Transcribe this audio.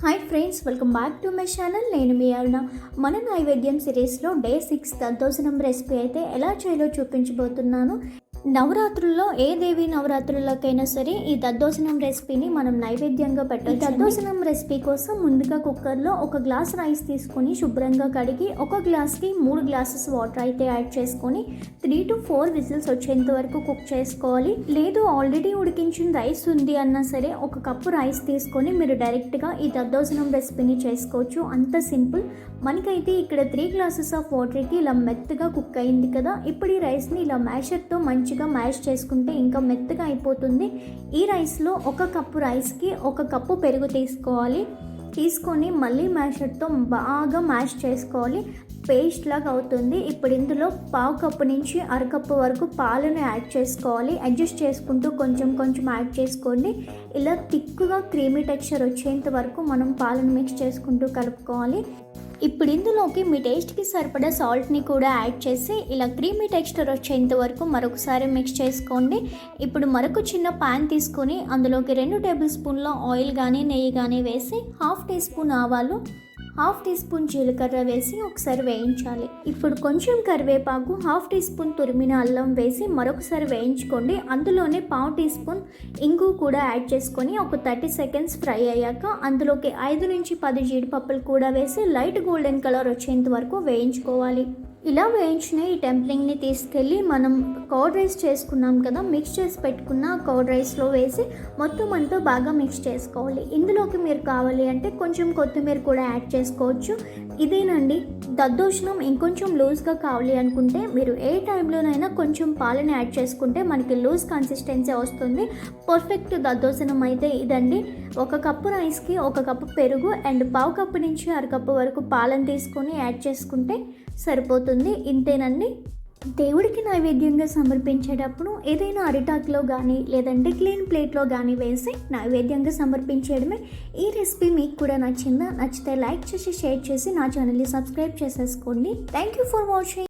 Hi friends, welcome back to my channel. నేను మీ అరుణ. మన నైవేద్యం సిరీస్లో డే 6 దద్దోజనం రెసిపీ అయితే ఎలా చేయాలో చూపించబోతున్నాను. నవరాత్రుల్లో ఏ దేవి నవరాత్రులకైనా సరే ఈ దద్దోజనం రెసిపీని మనం నైవేద్యంగా పెట్టాలి. దద్దోజనం రెసిపీ కోసం ముందుగా కుక్కర్లో 1 గ్లాస్ రైస్ తీసుకొని శుభ్రంగా కడిగి 1 గ్లాస్కి 3 గ్లాసెస్ వాటర్ అయితే యాడ్ చేసుకొని 3 to 4 విజిల్స్ వచ్చేంత వరకు కుక్ చేసుకోవాలి. లేదు ఆల్రెడీ ఉడికించిన రైస్ ఉంది అన్నా సరే 1 కప్పు రైస్ తీసుకొని మీరు డైరెక్ట్గా ఈ దద్దోజనం రెసిపీని చేసుకోవచ్చు. అంత సింపుల్. మనకైతే ఇక్కడ 3 గ్లాసెస్ ఆఫ్ వాటర్కి ఇలా మెత్తగా కుక్ అయింది కదా. ఇప్పుడు ఈ రైస్ని ఇలా మ్యాషర్తో మంచిగా మ్యాష్ చేసుకుంటే ఇంకా మెత్తగా అయిపోతుంది. ఈ రైస్లో 1 కప్పు రైస్కి 1 కప్పు పెరుగు తీసుకొని మళ్ళీ మ్యాషర్తో బాగా మ్యాష్ చేసుకోవాలి. పేస్ట్ లాగా అవుతుంది. ఇప్పుడు ఇందులో 1/2 కప్పు నుంచి 1/2 కప్పు వరకు పాలను యాడ్ చేసుకోవాలి. అడ్జస్ట్ చేసుకుంటూ కొంచెం యాడ్ చేసుకోండి. ఇలా థిక్గా క్రీమీ టెక్స్చర్ వచ్చేంత వరకు మనం పాలను మిక్స్ చేసుకుంటూ కలుపుకోవాలి. ఇప్పుడు ఇందులోకి మీ టేస్ట్కి సరిపడా సాల్ట్ని కూడా యాడ్ చేసి ఇలా క్రీమీ టెక్స్చర్ వచ్చేంత వరకు మరొకసారి మిక్స్ చేసుకోండి. ఇప్పుడు మరొక చిన్న ప్యాన్ తీసుకొని అందులోకి 2 టేబుల్ స్పూన్ల ఆయిల్ కానీ నెయ్యి కానీ వేసి 1/2 టీ స్పూన్ ఆవాలు, 1/2 టీ స్పూన్ జీలకర్ర వేసి ఒకసారి వేయించాలి. ఇప్పుడు కొంచెం కరివేపాకు, 1/2 టీ స్పూన్ తురిమిన అల్లం వేసి మరొకసారి వేయించుకోండి. అందులోనే 1/2 టీ స్పూన్ ఇంగు కూడా యాడ్ చేసుకొని ఒక 30 సెకండ్స్ ఫ్రై అయ్యాక అందులోకి 5 నుంచి 10 జీడిపప్పులు కూడా వేసి లైట్ గోల్డెన్ కలర్ వచ్చేంత వరకు వేయించుకోవాలి. ఇలా వేయించిన ఈ టెంప్లింగ్ని తీసుకెళ్ళి మనం కర్డ్ రైస్ చేసుకున్నాం కదా, మిక్స్ చేసి పెట్టుకున్న కర్డ్ రైస్లో వేసి మొత్తం అంతా బాగా మిక్స్ చేసుకోవాలి. ఇందులోకి మీరు కావాలి అంటే కొంచెం కొత్తిమీర కూడా యాడ్ చేసుకోవచ్చు. ఇదేనండి దద్దోజనం. ఇంకొంచెం లూజ్గా కావాలి అనుకుంటే మీరు ఏ టైంలోనైనా కొంచెం పాలను యాడ్ చేసుకుంటే మనకి లూజ్ కన్సిస్టెన్సీ వస్తుంది. పర్ఫెక్ట్ దద్దోజనం అయితే ఇదండి. 1 కప్పు రైస్కి 1 కప్పు పెరుగు అండ్ 1/2 కప్పు నుంచి 1/2 కప్పు వరకు పాలను తీసుకొని యాడ్ చేసుకుంటే సరిపోతుంది. ఇంతేనండి. దేవుడికి నైవేద్యంగా సమర్పించేటప్పుడు ఏదైనా అరిటాకులో కానీ లేదంటే క్లీన్ ప్లేట్లో కానీ వేసి నైవేద్యంగా సమర్పించేయడమే. ఈ రెసిపీ మీకు కూడా నచ్చితే లైక్ చేసి షేర్ చేసి నా ఛానల్ని సబ్స్క్రైబ్ చేసేసుకోండి. Thank you for watching.